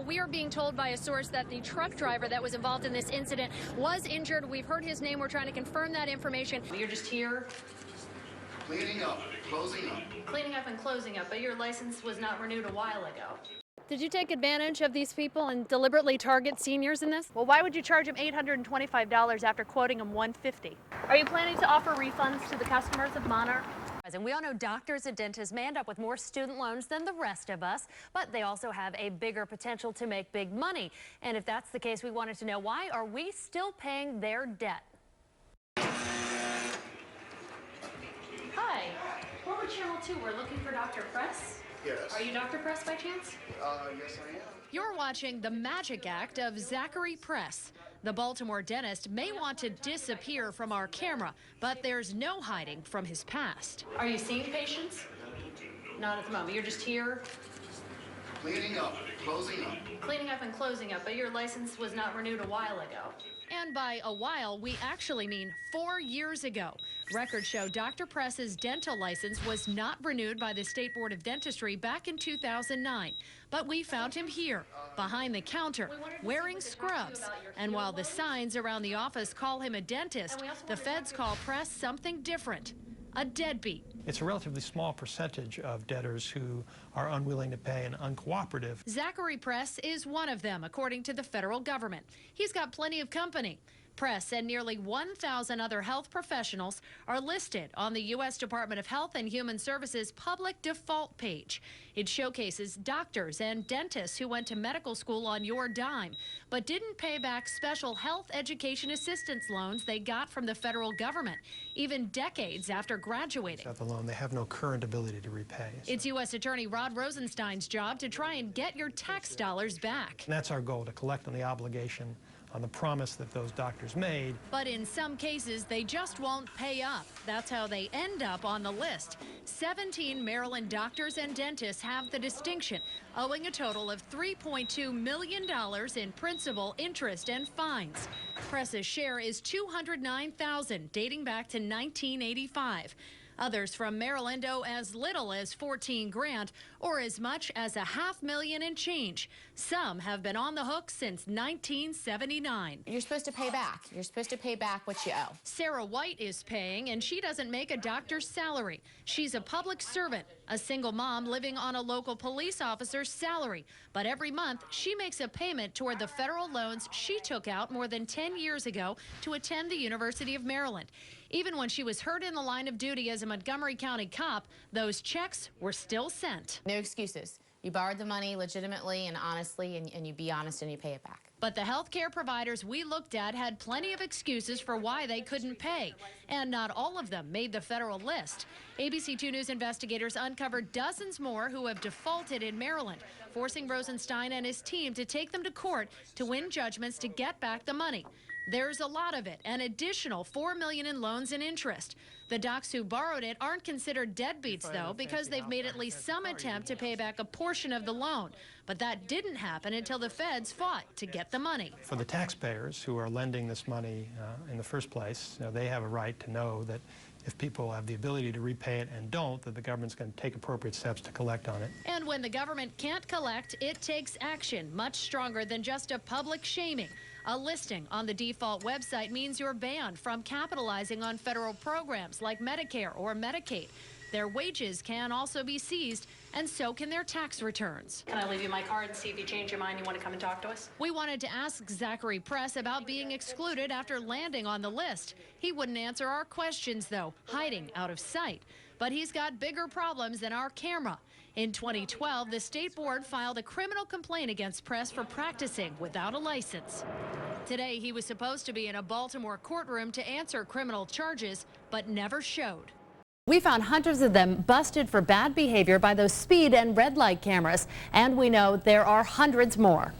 We are being told by a source that the truck driver that was involved in this incident was injured. We've heard his name. We're trying to confirm that information. You're just here cleaning up, closing up. Cleaning up and closing up, but your license was not renewed a while ago. Did you take advantage of these people and deliberately target seniors in this? Well, why would you charge them $825 after quoting them $150? Are you planning to offer refunds to the customers of Monarch? And we all know doctors and dentists may end up with more student loans than the rest of us, but they also have a bigger potential to make big money. And if that's the case, we wanted to know, why are we still paying their debt? Hi, Forward Channel 2, we're looking for Dr. Press. Yes. Are you Dr. Press by chance? Yes, I am. You're watching the magic act of Zachary Press. The Baltimore dentist may want to disappear from our camera, but there's no hiding from his past. Are you seeing patients? Not at the moment. You're just here Cleaning up, closing up. cleaning up and closing up, but your license was not renewed a while ago. And by a while, we actually mean 4 years ago. Records show Dr. Press's dental license was not renewed by the State Board of Dentistry back in 2009. But we found him here, behind the counter, wearing scrubs. And while the signs around the office call him a dentist, the feds call Press something different, a deadbeat. It's a relatively small percentage of debtors who are unwilling to pay and uncooperative. Zachary Press is one of them, according to the federal government. He's got plenty of company. Press and nearly 1,000 other health professionals are listed on the U.S. Department of Health and Human Services public default page. It showcases doctors and dentists who went to medical school on your dime, but didn't pay back special health education assistance loans they got from the federal government, even decades after graduating. Without the loan, they have no current ability to repay. It's U.S. Attorney Rod Rosenstein's job to try and get your tax dollars back. And that's our goal, to collect on the obligation, on the promise that those doctors made. But in some cases, they just won't pay up. That's how they end up on the list. 17 Maryland doctors and dentists have the distinction, owing a total of $3.2 million in principal, interest, and fines. Press's share is $209,000, dating back to 1985. Others from Maryland owe as little as $14 grand or as much as $500,000 and change. Some have been on the hook since 1979. You're supposed to pay back. You're supposed to pay back what you owe. Sarah White is paying, and she doesn't make a doctor's salary. She's a public servant, a single mom living on a local police officer's salary. But every month, she makes a payment toward the federal loans she took out more than 10 years ago to attend the University of Maryland. Even when she was hurt in the line of duty as a Montgomery County cop, those checks were still sent. No excuses. You borrowed the money legitimately and honestly, and you be honest and you pay it back. But the healthcare providers we looked at had plenty of excuses for why they couldn't pay, and not all of them made the federal list. ABC 2 News investigators uncovered dozens more who have defaulted in Maryland, forcing Rosenstein and his team to take them to court to win judgments to get back the money. There's a lot of it, an additional $4 million in loans and interest. The docs who borrowed it aren't considered deadbeats, though, because they've made at least some attempt to pay back a portion of the loan. But that didn't happen until the feds fought to get the money. For the taxpayers who are lending this money in the first place, they have a right to know that if people have the ability to repay it and don't, that the government's going to take appropriate steps to collect on it. And when the government can't collect, it takes action, much stronger than just a public shaming. A listing on the default website means you're banned from capitalizing on federal programs like Medicare or Medicaid. Their wages can also be seized, and so can their tax returns. Can I leave you my card and see if you change your mind, you want to come and talk to us? We wanted to ask Zachary Press about being excluded after landing on the list. He wouldn't answer our questions, though, hiding out of sight. But he's got bigger problems than our camera. In 2012, the state board filed a criminal complaint against Press for practicing without a license. Today, he was supposed to be in a Baltimore courtroom to answer criminal charges, but never showed. We found hundreds of them busted for bad behavior by those speed and red light cameras, and we know there are hundreds more.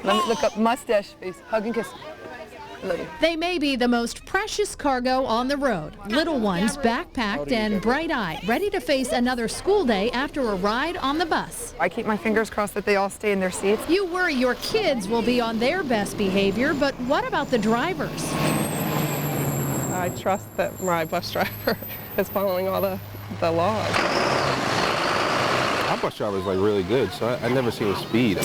Let me look up mustache face, hug and kiss. They may be the most precious cargo on the road. Little ones backpacked and bright-eyed, ready to face another school day after a ride on the bus. I keep my fingers crossed that they all stay in their seats. You worry your kids will be on their best behavior, but what about the drivers? I trust that my bus driver is following all the laws. I bus driver is like really good, so I never seen speed.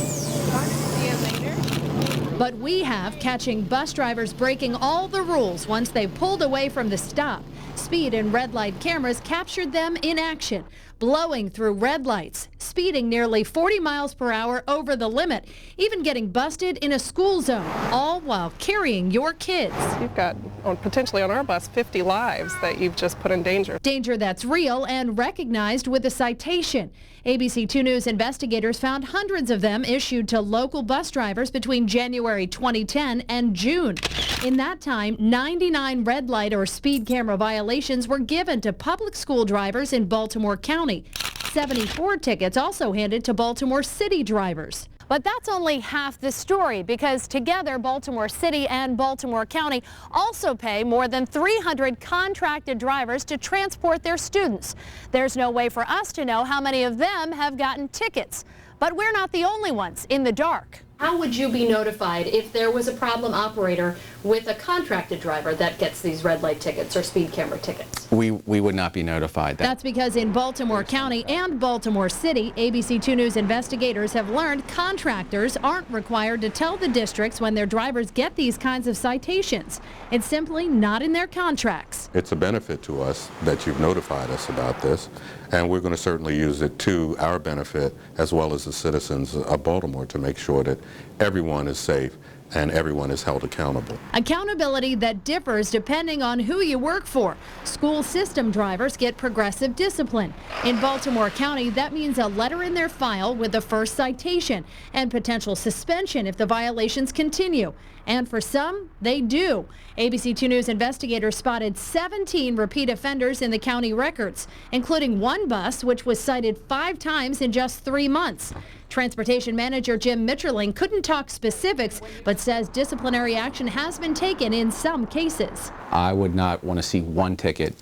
But we have catching bus drivers breaking all the rules once they pulled away from the stop. Speed and red light cameras captured them in action, blowing through red lights, speeding nearly 40 miles per hour over the limit, even getting busted in a school zone, all while carrying your kids. You've got, potentially on our bus, 50 lives that you've just put in danger. Danger that's real and recognized with a citation. ABC 2 News investigators found hundreds of them issued to local bus drivers between January 2010 and June. In that time, 99 red light or speed camera violations were given to public school drivers in Baltimore County. 74 tickets also handed to Baltimore City drivers. But that's only half the story, because together Baltimore City and Baltimore County also pay more than 300 contracted drivers to transport their students. There's no way for us to know how many of them have gotten tickets. But we're not the only ones in the dark. How would you be notified if there was a problem operator with a contracted driver that gets these red light tickets or speed camera tickets? We would not be notified. That's because in Baltimore County and Baltimore City, ABC 2 News investigators have learned contractors aren't required to tell the districts when their drivers get these kinds of citations. It's simply not in their contracts. It's a benefit to us that you've notified us about this, and we're going to certainly use it to our benefit as well as the citizens of Baltimore to make sure that everyone is safe and everyone is held accountable. Accountability that differs depending on who you work for. School system drivers get progressive discipline. In Baltimore County, that means a letter in their file with the first citation and potential suspension if the violations continue. And for some, they do. ABC 2 News investigators spotted 17 repeat offenders in the county records, including one bus which was cited 5 times in just 3 months. Transportation manager Jim Mitcherling couldn't talk specifics, but says disciplinary action has been taken in some cases. I would not want to see one ticket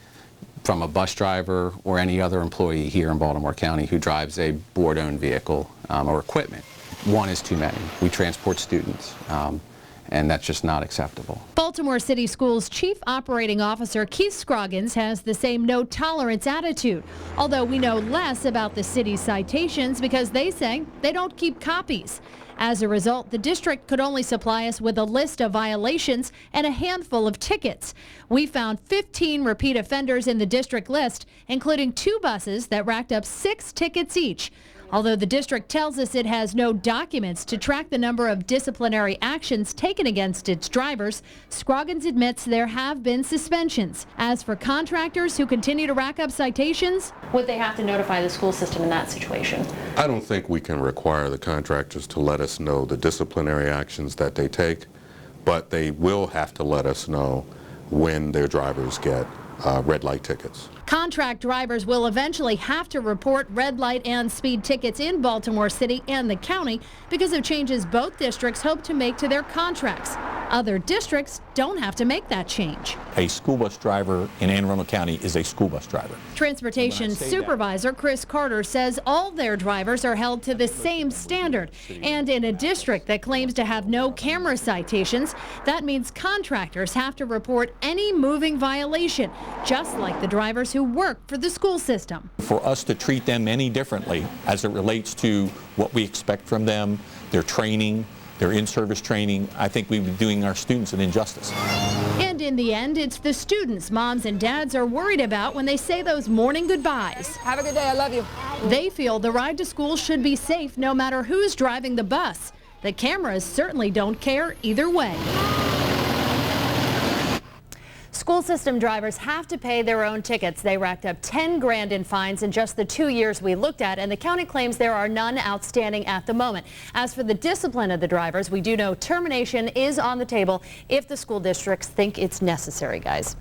from a bus driver or any other employee here in Baltimore County who drives a board-owned vehicle or equipment. One is too many. We transport students. And that's just not acceptable. Baltimore City Schools Chief Operating Officer Keith Scroggins has the same no-tolerance attitude, although we know less about the city's citations because they say they don't keep copies. As a result, the district could only supply us with a list of violations and a handful of tickets. We found 15 repeat offenders in the district list, including 2 buses that racked up 6 tickets each. Although the district tells us it has no documents to track the number of disciplinary actions taken against its drivers, Scroggins admits there have been suspensions. As for contractors who continue to rack up citations, Would they have to notify the school system in that situation? I don't think we can require the contractors to let us know the disciplinary actions that they take, but they will have to let us know when their drivers get red light tickets. contract drivers will eventually have to report red light and speed tickets in Baltimore City and the county because of changes both districts hope to make to their contracts. Other districts don't have to make that change. A school bus driver in Anne Arundel County is a school bus driver. Transportation supervisor Chris Carter says all their drivers are held to the same standard. And in a district that claims to have no camera citations, that means contractors have to report any moving violation, just like the drivers who work for the school system. For us to treat them any differently as it relates to what we expect from them, their training, their in-service training, I think we'd be doing our students an injustice. And in the end, it's the students moms and dads are worried about when they say those morning goodbyes. Have a good day. I love you. They feel the ride to school should be safe no matter who's driving the bus. The cameras certainly don't care either way. School system drivers have to pay their own tickets. They racked up 10 grand in fines in just the 2 years we looked at, and the county claims there are none outstanding at the moment. As for the discipline of the drivers, we do know termination is on the table if the school districts think it's necessary, guys.